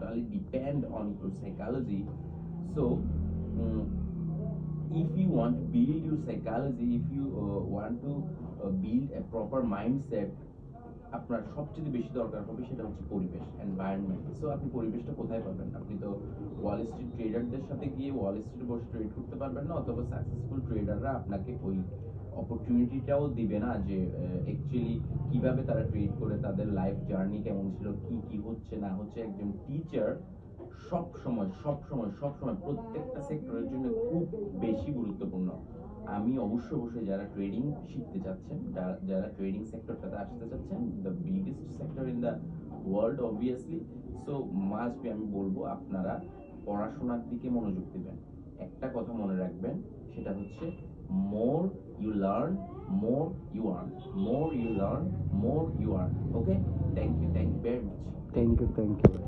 totally depend on your psychology. So if you want to build your psychology, if you want to build a proper mindset, আপনার সবচেয়ে বেশি দরকার হবে সেটা হচ্ছে পরিবেশ, এনভায়রনমেন্ট। সো আপনি পরিবেশটা কোথায় পাবেন? আপনি তো ওয়াল স্ট্রিট ট্রেডারদের সাথে গিয়ে ওয়াল স্ট্রিটে বসে ট্রেড করতে পারবেন না, অথবা সাকসেসফুল ট্রেডাররা আপনাকে ওই অপরচুনিটিটাও দিবে না যে অ্যাকচুয়ালি কিভাবে তারা ট্রেড করে, তাদের লাইফ জার্নি কেমন ছিল, কি কি হচ্ছে না হচ্ছে। একজন টিচার সব সময় সব সময় সব সময় প্রত্যেকটা সেক্টরের জন্য খুব বেশি গুরুত্বপূর্ণ। আমি অবশ্যই যারা ট্রেডিং শিখতে চাচ্ছেন, যারা ট্রেডিং সেক্টরটাতে আসতে চাচ্ছেন, the biggest sector in the world obviously, so must be, আমি বলবো আপনারা পড়াশোনার দিকে মনোযোগ দিবেন। একটা কথা মনে রাখবেন, সেটা হচ্ছে more you learn more you earn, more you learn more you earn. Okay, thank you very much. Thank you